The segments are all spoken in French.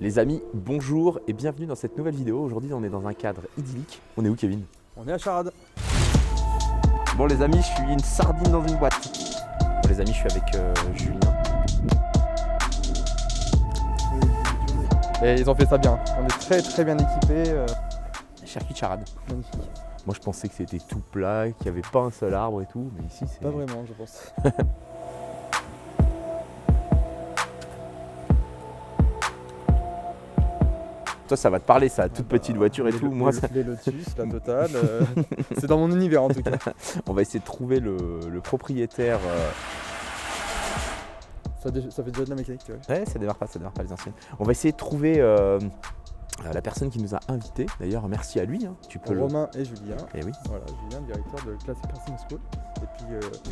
Les amis, bonjour et bienvenue dans cette nouvelle vidéo. Aujourd'hui, on est dans un cadre idyllique. On est où, Kevin? On est à Charade. Bon les amis, je suis une sardine dans une boîte. Bon les amis, je suis avec Julien. Et ils ont fait ça bien. On est très bien équipés. Circuit de charade. Magnifique. Moi je pensais que c'était tout plat, qu'il n'y avait pas un seul arbre et tout, mais ici c'est... Pas vraiment, je pense. Toi ça va te parler ça, toute petite voiture et tout. Moi, ça... Les Lotus, la totale. C'est dans mon univers en tout cas. On va essayer de trouver le propriétaire. Ça fait déjà de la mécanique, tu vois. Ouais, ça démarre pas les anciennes. On va essayer de trouver la personne qui nous a invités. D'ailleurs, merci à lui. Hein. Tu peux Romain et Julien. Et oui. Voilà, Julien, directeur de Classic Racing School. Et puis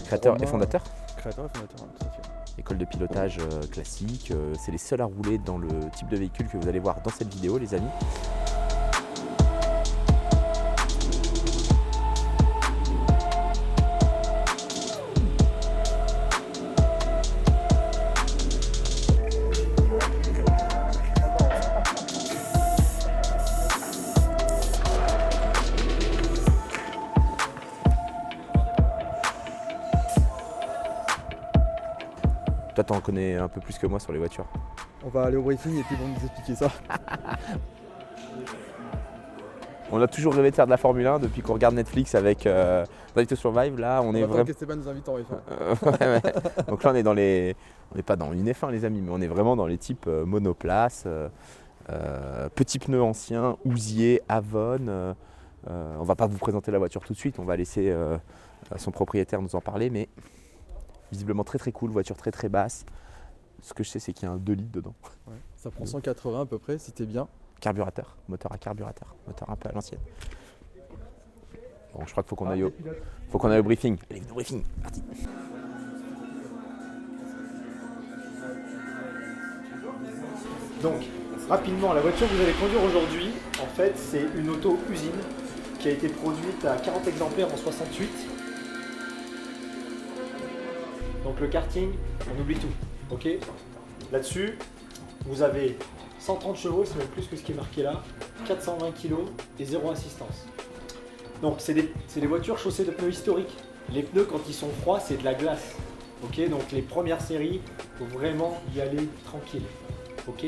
Créateur Romain, et fondateur. Créateur et fondateur, hein, tout à fait. École de pilotage classique. C'est les seuls à rouler dans le type de véhicule que vous allez voir dans cette vidéo, les amis. Toi, t'en connais un peu plus que moi sur les voitures. On va aller au briefing et puis ils vont nous expliquer ça. On a toujours rêvé de faire de la Formule 1 depuis qu'on regarde Netflix avec Drive to Survive. Là, on est vraiment. que Stéphane nous invite en F1. Ouais. Donc là, on est dans les. On n'est pas dans une F1, les amis, mais on est vraiment dans les types monoplace, petits pneus anciens, Ouzier, Avon. On va pas vous présenter la voiture tout de suite. On va laisser son propriétaire nous en parler, mais visiblement très cool, voiture très basse. Ce que je sais, c'est qu'il y a un 2 litres dedans. Ouais, ça prend 180 à peu près si t'es bien. Carburateur, moteur à carburateur, moteur un peu à l'ancienne. Bon, je crois qu'il faut qu'on aille au briefing. Allez, au briefing, parti. Donc, rapidement, la voiture que vous allez conduire aujourd'hui, en fait, c'est une auto-usine qui a été produite à 40 exemplaires en 68. Donc le karting, on oublie tout, ok? Là-dessus, vous avez 130 chevaux, c'est même plus que ce qui est marqué là, 420 kg et 0 assistance. Donc c'est des voitures chaussées de pneus historiques. Les pneus, quand ils sont froids, c'est de la glace. Ok, donc les premières séries, il faut vraiment y aller tranquille. Ok,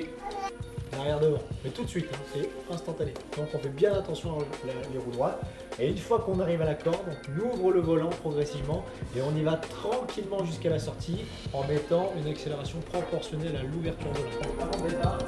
arrière devant, mais tout de suite, hein, c'est instantané. Donc on fait bien attention à les roues droites. Et une fois qu'on arrive à la corde, on ouvre le volant progressivement et on y va tranquillement jusqu'à la sortie en mettant une accélération proportionnelle à l'ouverture de la porte. Avant le départ,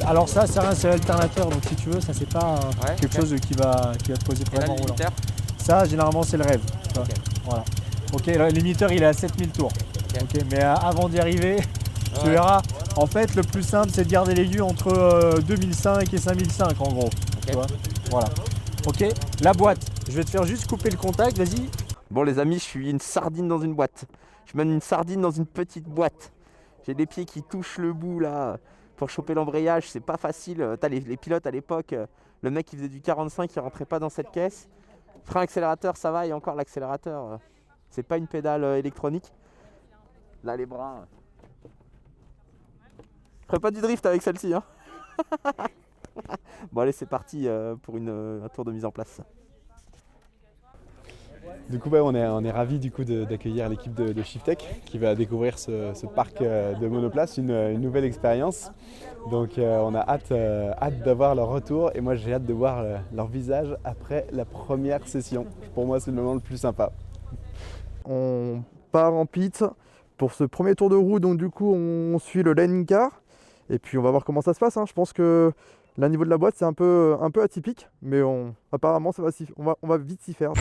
Alors ça, c'est l'alternateur, donc si tu veux, ça c'est pas quelque chose qui va te poser problème en roulant. Ça, généralement, c'est le rêve. Okay. Voilà. Ok, le limiteur, il est à 7000 tours. Okay, mais avant d'y arriver, tu verras, en fait, le plus simple, c'est de garder l'aiguille entre 2005 et 5005 en gros. Tu vois, voilà. Ok, la boîte, je vais te faire juste couper le contact, vas-y. Bon les amis, je suis une sardine dans une boîte. Je suis même une sardine dans une petite boîte. J'ai les pieds qui touchent le bout là. Pour choper l'embrayage, c'est pas facile. T'as les pilotes à l'époque, le mec qui faisait du 45, il rentrait pas dans cette caisse. Frein accélérateur, ça va, et encore l'accélérateur, c'est pas une pédale électronique. Là les bras. Je ferai pas du drift avec celle-ci. Hein. Bon allez, c'est parti pour un tour de mise en place. Du coup, on est ravis d'accueillir l'équipe de Shiftech qui va découvrir ce parc de monoplace, une nouvelle expérience. Donc on a hâte d'avoir leur retour et moi j'ai hâte de voir leur visage après la première session. Pour moi c'est le moment le plus sympa. On part en pit pour ce premier tour de roue. Donc du coup, on suit le lane car. Et puis on va voir comment ça se passe. Je pense que le niveau de la boîte, c'est un peu atypique. Mais apparemment, on va vite s'y faire.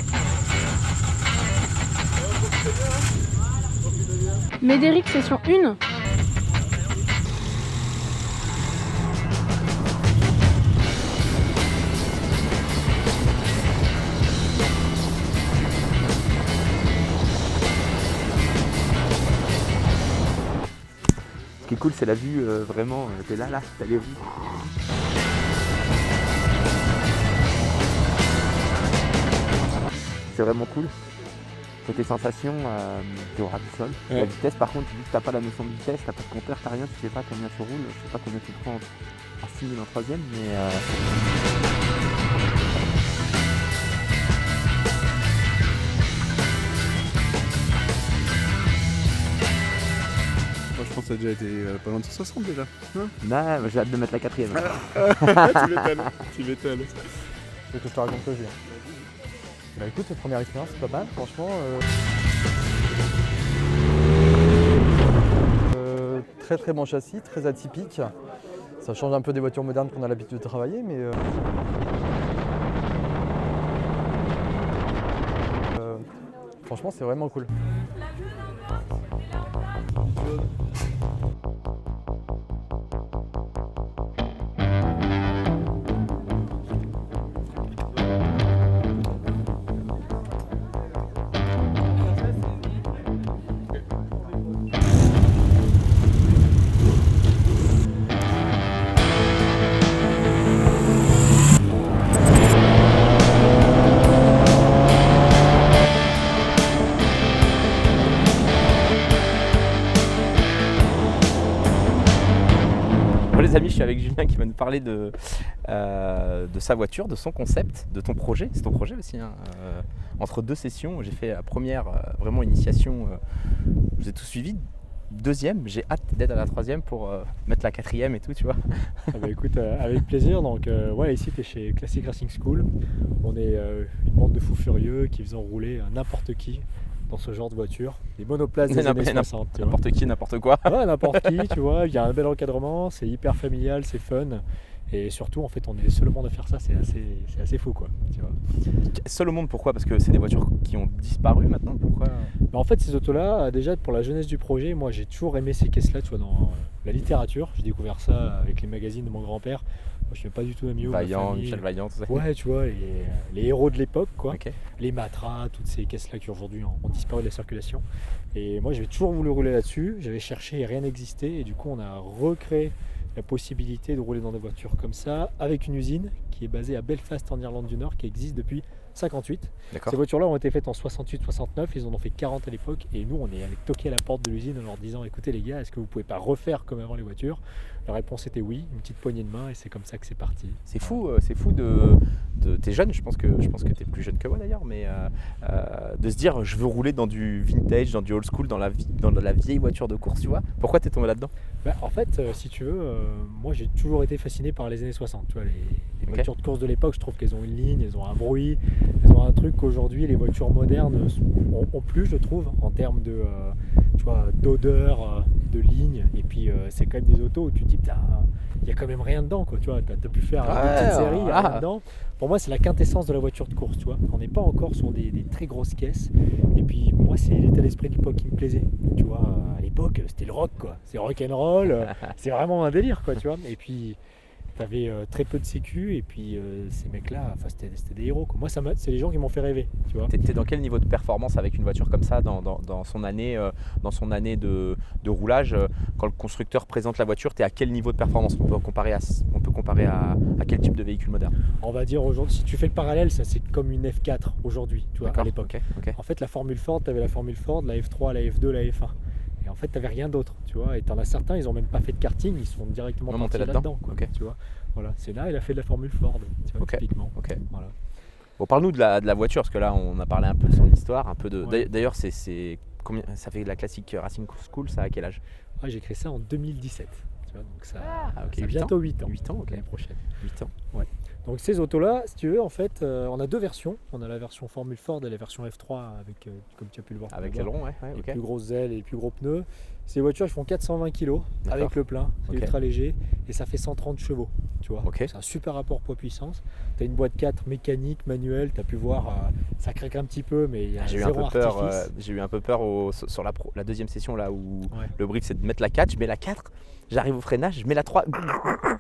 Médéric, session 1. Ce qui est cool, c'est la vue, vraiment, t'es là, t'as les roues. C'est vraiment cool. Côté sensation, tu auras du sol. Ouais. La vitesse, par contre, vu que t'as pas la notion de vitesse, t'as pas de compteur, t'as rien, tu sais pas combien tu roules, je sais pas combien tu prends en 6000 en 3ème, mais Moi je pense que ça a déjà été pas loin de 160 déjà. non, j'ai hâte de mettre la 4ème. Tu m'étonnes. Tu veux que je te raconte que j'ai. Bah écoute, cette première expérience, c'est pas mal, franchement. Très très bon châssis, très atypique. Ça change un peu des voitures modernes qu'on a l'habitude de travailler, mais franchement, c'est vraiment cool. Bon les amis, je suis avec Julien qui va nous parler de sa voiture, de son concept, de ton projet. C'est ton projet aussi. Entre deux sessions, j'ai fait la première vraiment initiation, vous êtes tous suivis. Deuxième, j'ai hâte d'être à la 3ème pour mettre la 4ème et tout, tu vois. Ah bah écoute, avec plaisir. Donc ouais, ici tu es chez Classic Racing School. On est une bande de fous furieux qui faisant rouler n'importe qui dans ce genre de voiture. Des monoplaces des années 60. tu vois. N'importe qui, n'importe quoi. Ouais, n'importe qui, tu vois. Il y a un bel encadrement, c'est hyper familial, c'est fun. Et surtout, en fait, on est les seuls au monde à faire ça, c'est assez fou, quoi. Tu vois. Seul au monde, pourquoi? Parce que c'est des voitures qui ont disparu maintenant, pourquoi? Bah, en fait, ces autos-là, déjà pour la jeunesse du projet, moi j'ai toujours aimé ces caisses-là, tu vois, dans la littérature. J'ai découvert ça avec les magazines de mon grand-père. Moi, je ne suis pas du tout ami. Vaillant, Michel Vaillant, tout ça. Ouais, tu vois, les héros de l'époque, quoi. Ok. Les Matra, toutes ces caisses-là qui aujourd'hui ont disparu de la circulation. Et moi, j'avais toujours voulu rouler là-dessus. J'avais cherché et rien n'existait. Et du coup, on a recréé la possibilité de rouler dans des voitures comme ça, avec une usine qui est basée à Belfast en Irlande du Nord, qui existe depuis 58. D'accord. Ces voitures-là ont été faites en 68-69, ils en ont fait 40 à l'époque, et nous on est allé toquer à la porte de l'usine en leur disant écoutez les gars, est-ce que vous pouvez pas refaire comme avant les voitures? La réponse était oui, une petite poignée de main, et c'est comme ça que c'est parti. C'est fou de t'es jeune, je pense que t'es plus jeune que moi d'ailleurs, mais de se dire je veux rouler dans du vintage, dans du old school, dans la vieille voiture de course, tu vois. Pourquoi t'es tombé là-dedans? En fait, si tu veux, moi j'ai toujours été fasciné par les années 60. Tu vois, les Ok. voitures de course de l'époque, je trouve qu'elles ont une ligne, elles ont un bruit, elles ont un truc qu'aujourd'hui les voitures modernes ont plus, je trouve, en termes de, tu vois, d'odeur, de ligne. Et puis c'est quand même des autos où tu te dis, putain, il y a quand même rien dedans, quoi. Tu vois, t'as pu faire une petite série, il y a rien dedans. Pour moi, c'est la quintessence de la voiture de course, tu vois. On n'est pas encore sur des très grosses caisses. Et puis moi, c'est l'état d'esprit de l'époque qui me plaisait. Tu vois, à l'époque, c'était le rock, quoi. C'est rock'n'roll, c'est vraiment un délire, quoi, tu vois. Et puis t'avais très peu de sécu, et puis ces mecs-là, enfin, c'était des héros, quoi. Moi, c'est les gens qui m'ont fait rêver, tu vois. T'es dans quel niveau de performance avec une voiture comme ça dans son année, de roulage? Quand le constructeur présente la voiture, t'es à quel niveau de performance? On peut comparer à quel type de véhicule moderne? On va dire aujourd'hui, si tu fais le parallèle, ça c'est comme une F4 aujourd'hui, tu vois, à l'époque. Ok. En fait, la Formule Ford, t'avais la Formule Ford, la F3, la F2, la F1. Et en fait, t'avais rien d'autre, tu vois. Et t'en as certains, ils ont même pas fait de karting, ils sont directement Ils ont partis monté là-dedans, quoi, ok. tu vois. Voilà, c'est là, il a fait de la Formule Ford, tu vois, Ok. typiquement. Ok. Voilà. Bon, parle-nous de la voiture, parce que là, on a parlé un peu de son histoire, un peu de. Ouais. D'ailleurs, c'est combien ça fait de la Classic Racing School, ça à quel âge? Ouais, j'ai créé ça en 2017, tu vois, donc ça, ok, ça a 8 bientôt 8 ans. 8 ans, ok. L'année prochaine. 8 ans. Donc ces autos-là, si tu veux, en fait, on a deux versions. On a la version Formule Ford et la version F3 avec, comme tu as pu le voir. Avec là-bas, aileron, ouais, les ok. plus grosses ailes et les plus gros pneus. Ces voitures, elles font 420 kg avec D'accord. le plein, c'est Ok. ultra léger et ça fait 130 chevaux. Tu vois, Ok. c'est un super rapport poids-puissance. Tu as une boîte 4 mécanique, manuelle, tu as pu voir, ça craque un petit peu, mais il y a J'ai eu un zéro peu peur, artifice. j'ai eu un peu peur sur la deuxième session là où Ouais. le brief c'est de mettre la 4, je mets la 4, j'arrive au freinage, je mets la 3,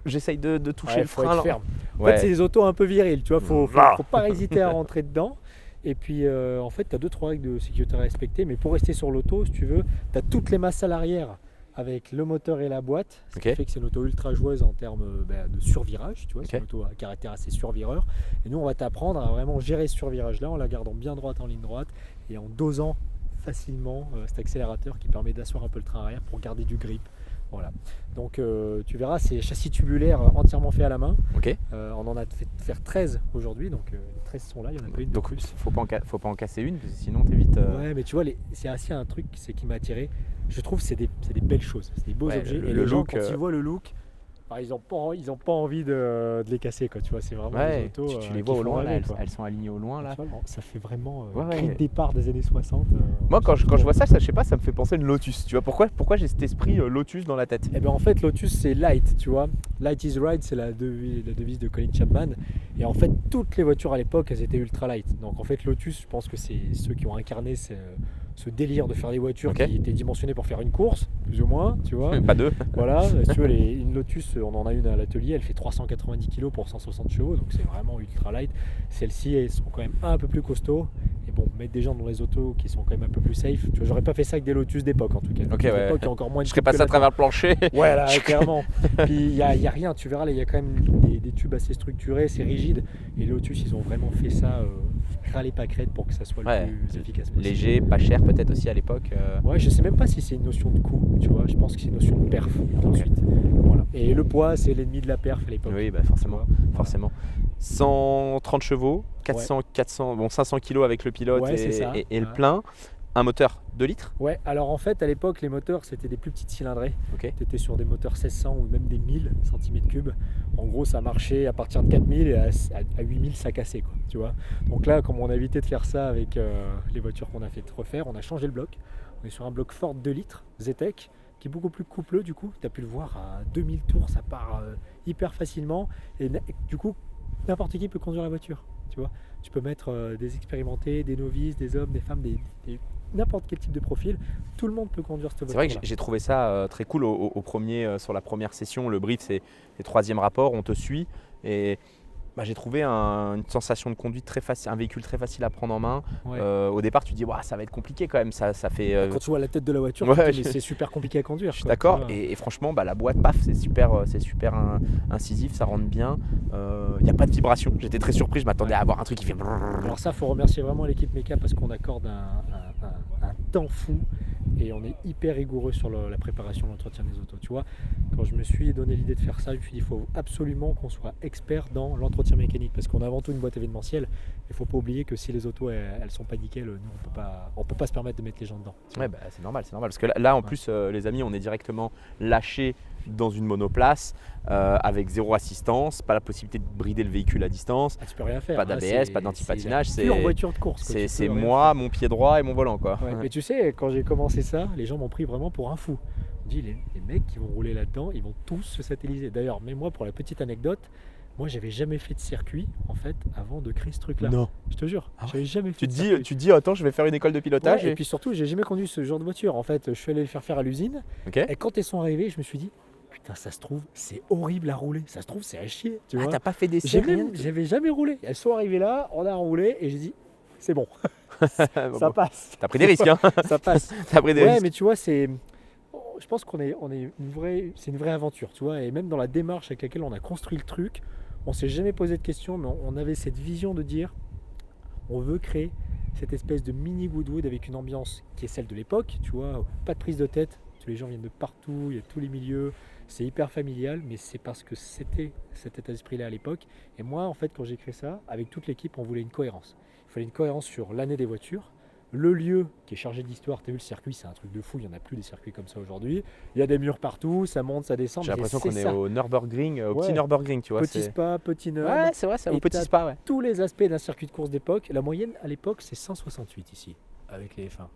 j'essaye de toucher Ouais, le faut frein. être là. ferme. En Ouais. fait, c'est des autos un peu viriles, tu vois, faut Ah. pas hésiter à rentrer dedans. Et puis, en fait, tu as 2-3 règles de sécurité à respecter, mais pour rester sur l'auto, si tu veux, tu as toutes les masses à l'arrière avec le moteur et la boîte, ce qui Ok. fait que c'est une auto ultra joueuse en termes de survirage, tu vois, c'est Ok. une auto à caractère assez survireur. Et nous, on va t'apprendre à vraiment gérer ce survirage-là en la gardant bien droite en ligne droite et en dosant facilement cet accélérateur qui permet d'asseoir un peu le train arrière pour garder du grip. Voilà. Donc tu verras, c'est châssis tubulaire entièrement fait à la main. Ok. On en a fait faire 13 aujourd'hui, donc les 13 sont là, il y en a pas une de Donc plus. faut pas en casser une, parce que sinon t'évites. Ouais, mais tu vois, c'est assez un truc qui m'a attiré. Je trouve que c'est des belles choses, c'est des beaux Ouais, objets. le Et les gens, look, quand ils voient le look, bah, ils ont pas envie de les casser, quoi. Tu vois, c'est vraiment des Ouais, autos. tu les qui vois au font loin là, rêver, quoi. elles sont alignées au loin là. Tu vois, ça fait vraiment Ouais, cri ouais. de départ des années 60. Moi quand je vois ça, je sais pas, ça me fait penser à une Lotus. Tu vois pourquoi j'ai cet esprit Lotus dans la tête. Eh ben en fait, Lotus c'est light, tu vois. Light is right, c'est la devise de Colin Chapman. Et en fait, toutes les voitures à l'époque, elles étaient ultra light. Donc en fait, Lotus, je pense que c'est ceux qui ont incarné ce délire de faire des voitures Ok. qui étaient dimensionnées pour faire une course, plus ou moins, tu vois. Pas deux. Voilà, si tu veux, une Lotus, on en a une à l'atelier, elle fait 390 kg pour 160 chevaux, donc c'est vraiment ultra light. Celles-ci, elles sont quand même un peu plus costauds. Et bon, mettre des gens dans les autos qui sont quand même un peu plus safe. Tu vois, j'aurais pas fait ça avec des Lotus d'époque en tout cas. Ok, Lotus ouais. d'époque, il y a encore moins de Je serais coupe que passé à la travers le plancher. Ouais, là, clairement. Puis il y a rien, tu verras, là, il y a quand même des tubes assez structurés, c'est rigide. Et Lotus, ils ont vraiment fait ça, râler pas crête pour que ça soit Ouais. le plus efficace possible. Léger, pas cher peut-être aussi à l'époque. Ouais, je sais même pas si c'est une notion de coût, tu vois, je pense que c'est une notion de perf ensuite. Voilà. Et le poids, c'est l'ennemi de la perf à l'époque. Oui, bah forcément. Tu vois, voilà. Forcément. 130 chevaux, 500 kilos avec le pilote Ouais, c'est ça. et le Ouais. plein. Un moteur 2 litres. Ouais, alors en fait, à l'époque, les moteurs, c'était des plus petites cylindrées. Ok. Tu étais sur des moteurs 1600 ou même des 1000 cm3. En gros, ça marchait à partir de 4000 et à 8000, ça cassait, quoi, tu vois. Donc là, comme on a évité de faire ça avec les voitures qu'on a fait refaire, on a changé le bloc. On est sur un bloc Ford 2 litres, Zetec, qui est beaucoup plus coupleux, du coup. Tu as pu le voir, à 2000 tours, ça part hyper facilement. Et du coup, n'importe qui peut conduire la voiture, tu vois. Tu peux mettre des expérimentés, des novices, des hommes, des femmes, n'importe quel type de profil, tout le monde peut conduire cette C'est voiture. vrai que j'ai trouvé ça très cool au premier, sur la première session. Le brief, c'est le troisième rapport, on te suit. Et bah, j'ai trouvé une sensation de conduite très facile, un véhicule très facile à prendre en main. Ouais. Au départ, tu te dis, Ouah, ça va être compliqué quand même. Ça fait. Quand tu vois la tête de la voiture, Ouais, tu te dis, je- mais c'est super compliqué à conduire. Je suis quoi, d'accord. tu vois. Et franchement, bah, la boîte, paf, c'est super incisif, ça rentre bien. Il n'y a pas de vibration. J'étais très surpris. Je m'attendais à avoir un truc qui fait. Alors ça, faut remercier vraiment l'équipe Meca parce qu'on accorde un temps fou et on est hyper rigoureux sur la préparation, l'entretien des autos. Tu vois, quand je me suis donné l'idée de faire ça, je me suis dit, il faut absolument qu'on soit expert dans l'entretien mécanique parce qu'on a avant tout une boîte événementielle. Il faut pas oublier que si les autos elles sont pas nickel, nous on peut pas se permettre de mettre les gens dedans. tu Ouais, vois. bah, c'est normal. Parce que là en Ouais. plus, les amis, on est directement lâchés dans une monoplace avec zéro assistance, pas la possibilité de brider le véhicule à distance, Ah, tu peux rien faire. pas hein, d'ABS, c'est- pas d'antipatinage. C'est la pure voiture de course. quoi, tu C'est peux rien moi, mon pied droit et mon volant, quoi. Ouais, mais tu sais, quand j'ai commencé ça, les gens m'ont pris vraiment pour un fou. Je me dis, les mecs qui vont rouler là-dedans, ils vont tous se satelliser. D'ailleurs, mais moi, pour la petite anecdote, moi, j'avais jamais fait de circuit, en fait, avant de créer ce truc-là. Non. Je te jure, Ah ouais. j'avais jamais fait Tu de te circuit. dis, attends, je vais faire une école de pilotage. Ouais, et puis surtout, j'ai jamais conduit ce genre de voiture. En fait, je suis allé le faire faire à l'usine. Ok. Et quand elles sont arrivées, je me suis dit, putain, ça se trouve, c'est horrible à rouler. Ça se trouve, c'est à chier. Tu Ah, vois. t'as pas fait d'essai, rien J'avais jamais roulé. Elles sont arrivées là, on a roulé, et j'ai dit, c'est bon, ça Bon, passe. T'as pris des risques, hein. Ça passe. T'as pris des Ouais, risques. mais tu vois, c'est. Je pense c'est une vraie aventure, tu vois. Et même dans la démarche avec laquelle on a construit le truc, on s'est jamais posé de questions, mais on avait cette vision de dire, on veut créer cette espèce de mini Goodwood avec une ambiance qui est celle de l'époque, tu vois. Pas de prise de tête. Tous les gens viennent de partout, il y a tous les milieux. C'est hyper familial, mais c'est parce que c'était cet état d'esprit-là à l'époque. Et moi, en fait, quand j'ai créé ça, avec toute l'équipe, on voulait une cohérence. Il fallait une cohérence sur l'année des voitures, le lieu qui est chargé d'histoire. Tu as vu le circuit, c'est un truc de fou, il n'y en a plus des circuits comme ça aujourd'hui. Il y a des murs partout, ça monte, ça descend. J'ai mais l'impression c'est qu'on est ça. au Nürburgring, au petit Ouais. Nürburgring, tu vois. Petit c'est- spa, petit nerd. Ouais, c'est vrai, c'est au Et petit t'as spa, ouais. Tous les aspects d'un circuit de course d'époque. La moyenne à l'époque, c'est 168 ici, avec les F1.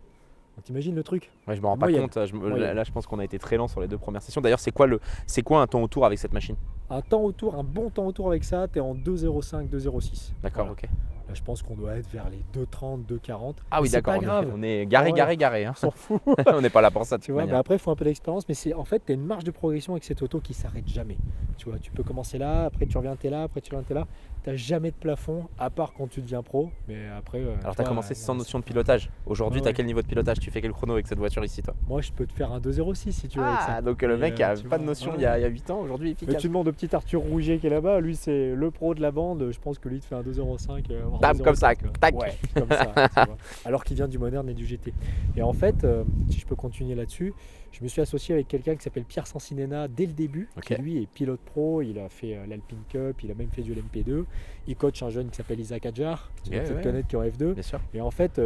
Donc t'imagines le truc? Ouais, je me rends pas Moyenne. compte. Moyenne. Là, je pense qu'on a été très lent sur les 2 premières sessions. D'ailleurs, c'est quoi un temps autour avec cette machine? Un temps autour, un bon temps autour avec ça, t'es en 2,05, 2,06. D'accord, Voilà. ok. Là, je pense qu'on doit être vers les 2,30, 2,40. Ah oui, C'est d'accord. pas grave. On est garé, Ouais. garé. Hein. On s'en fout. On n'est pas là pour ça, de Tu toute vois, mais manière. après, il faut un peu d'expérience, mais c'est en fait, tu as une marge de progression avec cette auto qui s'arrête jamais. Tu vois, tu peux commencer là, après tu reviens, t'es là, après tu reviens, t'es là. Tu jamais de plafond, à part quand tu deviens pro, mais après. Alors, tu as commencé sans notion de pilotage. Aujourd'hui, Ouais, tu as ouais. quel niveau de pilotage? Tu fais quel chrono avec cette voiture ici, toi? Moi, je peux te faire un 2,06 si tu veux. avec ça. Ah, donc le Mais, mec a tu pas de vois, notion ouais. il y a 8 ans, aujourd'hui, Mais efficace. tu demandes au petit Arthur Rouget qui est là-bas, lui c'est le pro de la bande, je pense que lui il te fait un 2,05. voire Bam, comme ça, 2,05, tac. Ouais, comme ça, tu vois. Alors qu'il vient du moderne et du GT. Et en fait, si je peux continuer là-dessus, je me suis associé avec quelqu'un qui s'appelle Pierre Sancinena dès le début, Ok. qui lui est pilote pro, il a fait l'Alpine Cup, il a même fait du LMP2, il coach un jeune qui s'appelle Isaac Adjar, tu Ouais, dois peut-être ouais. connaître qui est en F2. Bien sûr. Et en fait,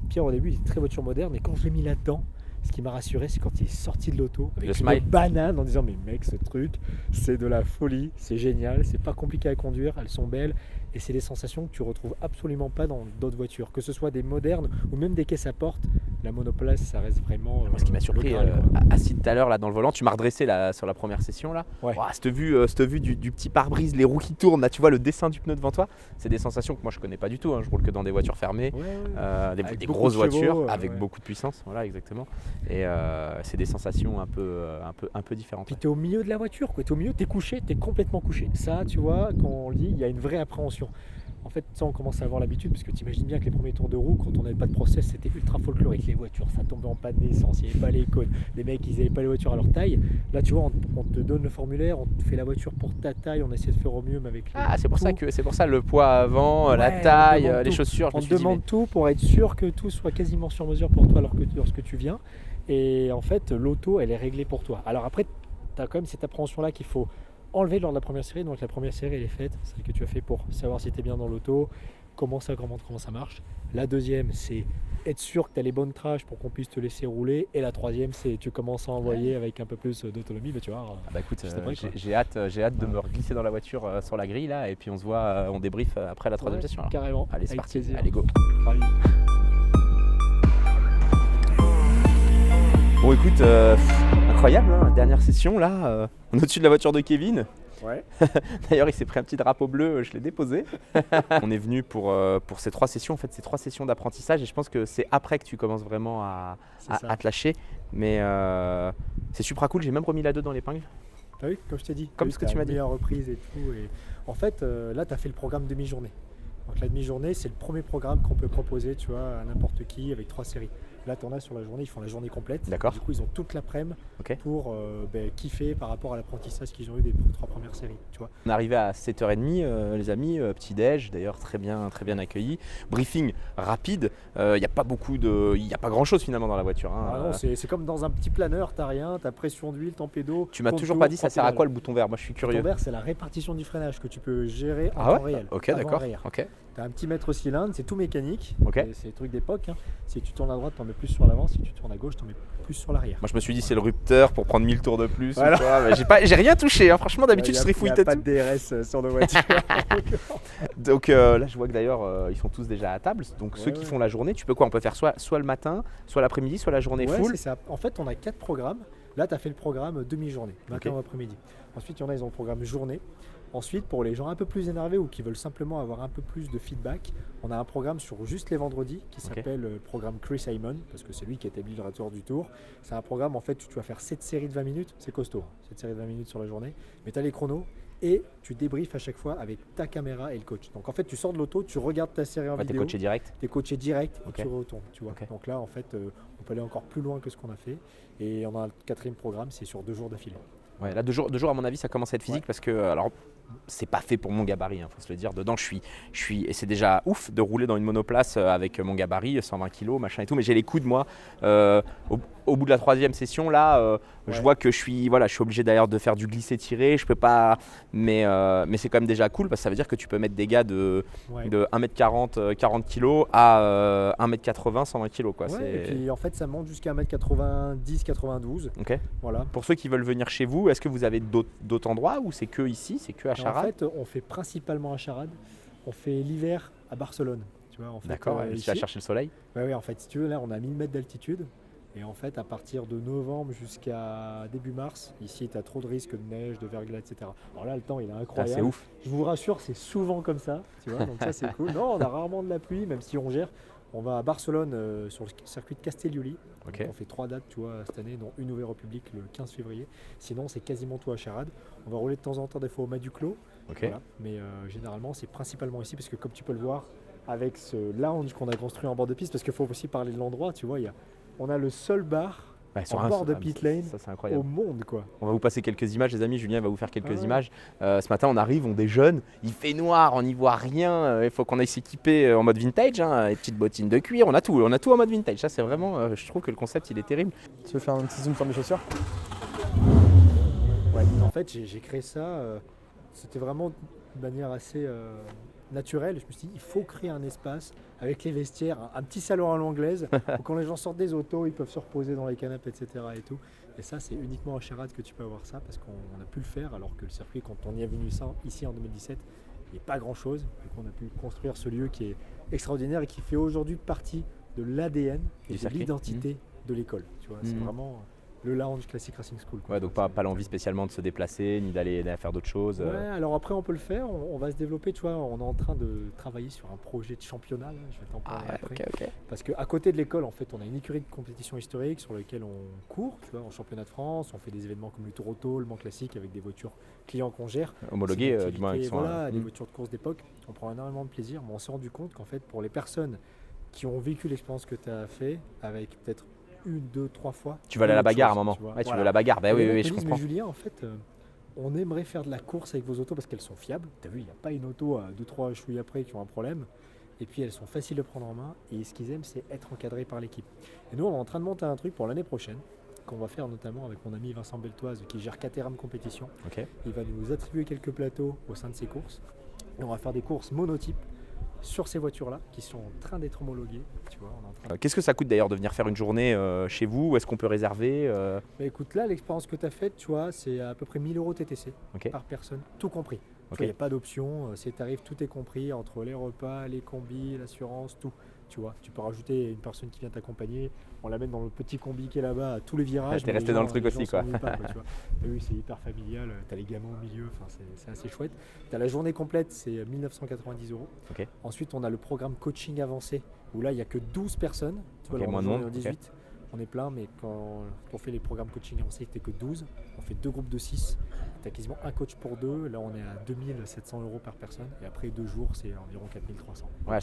Pierre au début il était très voiture moderne, et quand je l'ai mis là-dedans, ce qui m'a rassuré, c'est quand il est sorti de l'auto avec Le une smile. banane en disant mais mec, ce truc c'est de la folie, c'est génial, c'est pas compliqué à conduire, elles sont belles et c'est des sensations que tu retrouves absolument pas dans d'autres voitures, que ce soit des modernes ou même des caisses à porte. La monoplace ça reste vraiment Moi, ce qui m'a le surpris, Graal, quoi. assis tout à l'heure là dans le volant, tu m'as redressé là, sur la première session là. Ouais. Ouah, cette vue du petit pare-brise, les roues qui tournent, là tu vois le dessin du pneu devant toi, c'est des sensations que moi je connais pas du tout. Hein. Je roule que dans des voitures fermées, Ouais, ouais. des Avec grosses beaucoup de chevaux, voitures avec ouais. beaucoup de puissance, voilà exactement. Et c'est des sensations un peu différentes. Puis tu es au milieu de la voiture, tu es au milieu, tu es couché, tu es complètement couché. Ça, tu vois, quand on le dit, il y a une vraie appréhension. En fait, ça, on commence à avoir l'habitude, parce que tu imagines bien que les premiers tours de roue, quand on n'avait pas de process, c'était ultra folklorique. Les voitures, ça tombait en panne d'essence, il n'y avait pas les cônes, les mecs, ils n'avaient pas les voitures à leur taille. Là, tu vois, on te donne le formulaire, on te fait la voiture pour ta taille, on essaie de faire au mieux, mais avec les Ah, c'est pour ça tout. que c'est pour ça le poids avant, la Ouais, on taille, demande les tout. chaussures. Je On me te suis dit, demande tout pour être sûr que tout soit quasiment sur mesure pour toi lorsque tu viens. Et en fait, l'auto, elle est réglée pour toi. Alors après, tu as quand même cette appréhension-là qu'il faut enlever lors de la première série. Donc la première série, elle est faite, celle que tu as fait pour savoir si tu es bien dans l'auto, comment ça marche. La deuxième, c'est être sûr que tu as les bonnes trages pour qu'on puisse te laisser rouler. Et la troisième, c'est tu commences à envoyer avec un peu plus d'autonomie. Bah, tu vois, Ah bah écoute, C'était prêt, quoi. j'ai hâte de me glisser dans la voiture sur la grille là, et puis on se voit, on débrief après la troisième ouais, session. alors. carrément. Allez, c'est avec parti. plaisir. Allez, go. Ravi. Bon, écoute, incroyable, hein, dernière session là. On est au-dessus de la voiture de Kevin. Ouais. D'ailleurs, il s'est pris un petit drapeau bleu, je l'ai déposé. On est venu pour ces 3 sessions, en fait, ces 3 sessions d'apprentissage, et je pense que c'est après que tu commences vraiment à te lâcher. Mais c'est super cool, j'ai même remis la 2 dans l'épingle. T'as vu, comme je t'ai dit, Comme t'as ce que tu m'as dit. meilleure reprise et tout. Et en fait, là, tu as fait le programme demi-journée. Donc la demi-journée, c'est le premier programme qu'on peut proposer, tu vois, à n'importe qui avec 3 séries. Là, tu en as sur la journée, ils font la journée complète. D'accord. Du coup, ils ont toute l'après-midi Ok. pour kiffer par rapport à l'apprentissage qu'ils ont eu des 3 premières séries, tu vois. On est arrivé à 7h30, les amis, petit déj, d'ailleurs très bien accueilli. Briefing rapide, il n'y a pas grand chose finalement dans la voiture. Hein. Ah non, c'est comme dans un petit planeur, t'as rien, t'as pression d'huile, tempédo. Tu m'as toujours contour, pas dit ça sert à pédale. quoi le bouton vert, moi je suis Le curieux. bouton vert, c'est la répartition du freinage que tu peux gérer en Ah temps ouais réel. Ok, avant, d'accord. arrière. Ok. T'as un petit mètre cylindre, c'est tout mécanique. Ok. Et c'est des trucs d'époque. Hein. Si tu tournes à droite, t'en mets plus sur l'avant. Si tu tournes à gauche, t'en mets plus sur l'arrière. Moi je me suis dit c'est le rupteur pour prendre 1000 tours de plus. Voilà. Ou quoi, mais j'ai rien touché, hein. Franchement d'habitude je serais fouillé Il n'y a pas tout. de DRS sur nos voitures. Donc là je vois que d'ailleurs ils sont tous déjà à table. Donc Ouais, ceux qui ouais. font la journée, tu peux quoi? On peut faire soit le matin, soit l'après-midi, soit la journée Ouais, full. c'est ça. En fait, on a 4 programmes. Là, tu as fait le programme demi-journée, matin Ok. ou après-midi. Ensuite, il y en a, ils ont le programme journée. Ensuite, pour les gens un peu plus énervés ou qui veulent simplement avoir un peu plus de feedback, on a un programme sur juste les vendredis qui Ok. s'appelle le programme Chris Simon, parce que c'est lui qui a établi le retour du tour. C'est un programme, en fait, tu vas faire 7 séries de 20 minutes, c'est costaud, 7 séries de 20 minutes sur la journée, mais tu as les chronos et tu débriefes à chaque fois avec ta caméra et le coach. Donc en fait, tu sors de l'auto, tu regardes ta série en Ouais, t'es vidéo. coaché direct. T'es coaché direct Ok. et tu retournes, tu vois. Ok. Donc là, en fait, on peut aller encore plus loin que ce qu'on a fait. Et on a un 4e programme, c'est sur 2 jours d'affilée. Ouais, là 2 jours à mon avis ça commence à être physique parce que alors c'est pas fait pour mon gabarit, faut se le dire. Dedans, et c'est déjà ouf de rouler dans une monoplace avec mon gabarit, 120 kg, machin et tout. Mais j'ai les coudes, moi. Au bout de la 3e session, là, je vois que je suis obligé d'ailleurs de faire du glisser-tirer. Je peux pas, mais c'est quand même déjà cool parce que ça veut dire que tu peux mettre des gars de 1m40, 40 kg à 1m80, 120 kg. Quoi. Ouais, et puis en fait, ça monte jusqu'à 1m90, 92. Ok. Voilà. Pour ceux qui veulent venir chez vous, est-ce que vous avez d'autres endroits ou c'est que ici, c'est que à Charade? En fait, on fait principalement à Charade. On fait l'hiver à Barcelone. Tu vois, en fait, D'accord, tu vas chercher le soleil. Oui, en fait, si tu veux, là, on a 1000 mètres d'altitude. Et en fait, à partir de novembre jusqu'à début mars, ici, tu as trop de risques de neige, de verglas, etc. Alors là, le temps, il est incroyable. C'est ouf. Je vous rassure, c'est souvent comme ça. Tu vois, donc ça, c'est cool. Non, on a rarement de la pluie, même si on gère. On va à Barcelone sur le circuit de Castellioli. Okay. On fait 3 dates, tu vois, cette année, dont une ouverte au public le 15 février. Sinon, c'est quasiment tout à Charade. On va rouler de temps en temps des fois au Mas du Clos. Okay. Voilà. Mais généralement, c'est principalement ici, parce que comme tu peux le voir, avec ce lounge qu'on a construit en bord de piste, parce qu'il faut aussi parler de l'endroit, tu vois, on a le seul bar en bord de pit lane au monde, quoi. On va vous passer quelques images, les amis. Julien va vous faire quelques images. Ce matin, on arrive, on déjeune. Il fait noir, on n'y voit rien. Il faut qu'on aille s'équiper en mode vintage. Les petites bottines de cuir, on a tout en mode vintage. Ça, c'est vraiment. Je trouve que le concept, il est terrible. Tu veux faire un petit zoom sur mes chaussures? Ouais. En fait, j'ai créé ça. C'était vraiment de manière assez naturelle. Je me suis dit, il faut créer un espace avec les vestiaires, un petit salon à l'anglaise, où quand les gens sortent des autos, ils peuvent se reposer dans les canapes, etc. Et tout. Et ça, c'est uniquement à Charade que tu peux avoir ça, parce qu'on a pu le faire, alors que le circuit, quand on y est venu ici en 2017, il n'y a pas grand-chose. Donc on a pu construire ce lieu qui est extraordinaire et qui fait aujourd'hui partie de l'ADN et de l'identité de l'école. Tu vois, c'est vraiment le lounge Classic Racing School. Ouais, donc pas l'envie spécialement de se déplacer ni d'aller faire d'autres choses. Ouais, alors après on peut le faire, on va se développer, tu vois, on est en train de travailler sur un projet de championnat, là, je vais t'en parler après. Okay. Parce qu'à côté de l'école, en fait, on a une écurie de compétition historique sur laquelle on court, tu vois, en championnat de France, on fait des événements comme le Tour Auto, le Mans Classique avec des voitures clients qu'on gère. Homologuées, du moins. Voilà, des voitures de course d'époque, on prend énormément de plaisir, mais on s'est rendu compte qu'en fait, pour les personnes qui ont vécu l'expérience que tu as fait, avec peut-être 1, 2, 3 fois. Tu vas aller à la bagarre à un moment. Tu veux la bagarre. Bah oui, je comprends. Mais Julien, en fait, on aimerait faire de la course avec vos autos parce qu'elles sont fiables. Tu as vu, il n'y a pas une auto à 2-3 chouilles après qui ont un problème. Et puis elles sont faciles de prendre en main. Et ce qu'ils aiment, c'est être encadrés par l'équipe. Et nous, on est en train de monter un truc pour l'année prochaine qu'on va faire notamment avec mon ami Vincent Beltoise qui gère Caterham Compétition. Okay. Il va nous attribuer quelques plateaux au sein de ces courses. Et on va faire des courses monotypes sur ces voitures-là qui sont en train d'être homologuées. Tu vois, qu'est-ce que ça coûte d'ailleurs de venir faire une journée chez vous? Est-ce qu'on peut réserver Bah écoute, là, l'expérience que tu as faite, tu vois, c'est à peu près 1000 € TTC par personne, tout compris. Il n'y a pas d'option, ces tarifs, tout est compris entre les repas, les combis, l'assurance, tout. Tu vois, tu peux rajouter une personne qui vient t'accompagner, on l'amène dans le petit combi qui est là-bas à tous les virages. T'es resté dans le truc aussi, quoi. Oui, c'est hyper familial, t'as les gamins au milieu, c'est assez chouette. T'as la journée complète, c'est 1990 €. Okay. Ensuite, on a le programme coaching avancé, où là, il n'y a que 12 personnes. Tu vois, moins de monde. 18. On est plein, mais quand on fait les programmes coaching avancés, t'es que 12. On fait 2 groupes de 6. T'as quasiment un coach pour 2. Là, on est à 2700 € par personne. Et après 2 jours, c'est environ 4300. Ouais,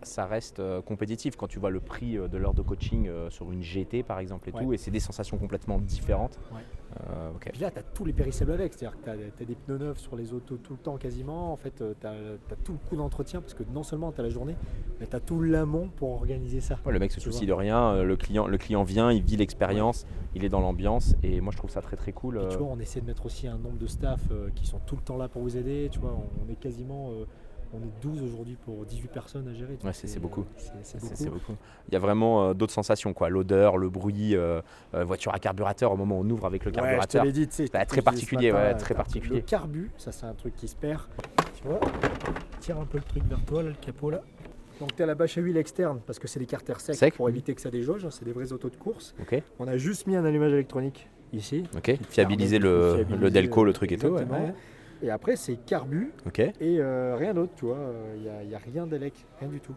ça reste compétitif quand tu vois le prix de l'heure de coaching sur une GT, par exemple, et tout. Et c'est des sensations complètement différentes. Ouais. Et puis là, tu as tous les périssables avec, c'est-à-dire que tu as des pneus neufs sur les autos tout le temps quasiment. En fait, tu as tout le coup d'entretien parce que non seulement tu as la journée, mais tu as tout l'amont pour organiser ça. Ouais, le mec se soucie de rien, le client vient, il vit l'expérience, il est dans l'ambiance et moi je trouve ça très très cool. Et tu vois, on essaie de mettre aussi un nombre de staff qui sont tout le temps là pour vous aider. Tu vois, on est quasiment... on est 12 aujourd'hui pour 18 personnes à gérer. Ouais, c'est beaucoup. C'est beaucoup. Il y a vraiment d'autres sensations, quoi. L'odeur, le bruit, voiture à carburateur au moment où on ouvre avec le carburateur. Je te l'ai dit, très particulier, très particulier. Le carbu, ça c'est un truc qui se perd. Tu vois, tire un peu le truc vers toi, là, le capot là. Donc tu as la bâche à huile externe parce que c'est des carters secs pour éviter que ça déjauge. C'est des vrais autos de course. Okay. On a juste mis un allumage électronique ici. Fiabiliser le Delco, le truc et tout. Et après, c'est carbu et rien d'autre, tu vois. Il n'y a rien d'élec, rien du tout.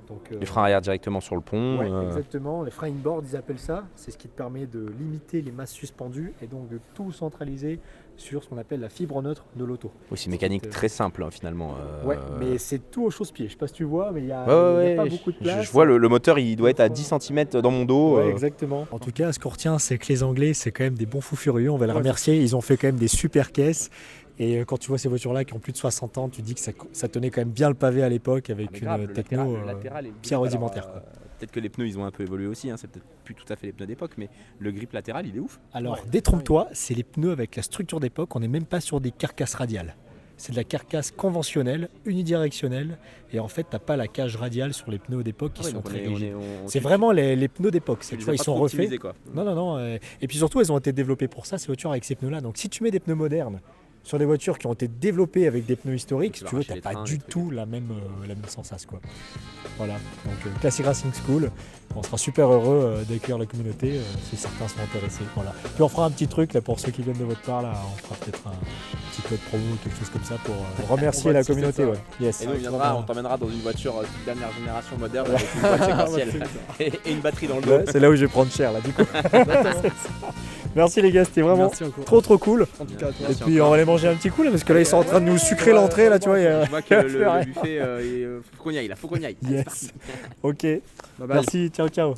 Donc, les freins arrière directement sur le pont. Exactement. Les freins inboard, ils appellent ça. C'est ce qui te permet de limiter les masses suspendues et donc de tout centraliser sur ce qu'on appelle la fibre neutre de l'auto. Oui, c'est une mécanique très simple finalement. Ouais, mais c'est tout au chausse-pied. Je sais pas si tu vois, mais il n'y a pas beaucoup de place. Je vois le moteur, il doit être à 10 cm dans mon dos. Ouais, exactement. En tout cas, ce qu'on retient, c'est que les Anglais, c'est quand même des bons fous furieux. On va les remercier. Ils ont fait quand même des super caisses. Et quand tu vois ces voitures-là qui ont plus de 60 ans, tu dis que ça tenait quand même bien le pavé à l'époque avec Mais une grave, le techno latéral est bien ouf. rudimentaire. Alors, peut-être que les pneus ils ont un peu évolué aussi, hein, c'est peut-être plus tout à fait les pneus d'époque, mais le grip latéral il est ouf. Alors détrompe-toi, c'est les pneus avec la structure d'époque, on n'est même pas sur des carcasses radiales. C'est de la carcasse conventionnelle, unidirectionnelle, et en fait t'as pas la cage radiale sur les pneus d'époque qui sont très rigides. C'est vraiment les pneus d'époque, tu vois, ils sont refaits. Non. Et puis surtout elles ont été développées pour ça, ces voitures avec ces pneus-là. Donc si tu mets des pneus modernes sur des voitures qui ont été développées avec des pneus historiques, si tu veux, t'as pas du tout la même sensation, quoi. Voilà, donc Classic Racing School, on sera super heureux d'accueillir la communauté si certains sont intéressés. Voilà. Puis on fera un petit truc là pour ceux qui viennent de votre part, là, on fera peut-être un petit code promo ou quelque chose comme ça pour remercier la communauté. Ouais. Yes. Et nous on t'emmènera dans une voiture toute dernière génération moderne avec une boîte séquentielle et une batterie dans le dos. Ouais, c'est là où je vais prendre cher là du coup. Merci les gars, c'était vraiment trop cool. En tout cas, Et puis on va aller manger un petit coup là parce que là ils sont en train de nous sucrer l'entrée là, tu vois. Je vois que le buffet, faut qu'on y aille là, faut qu'on y aille. Yes. Ok. Merci, ciao.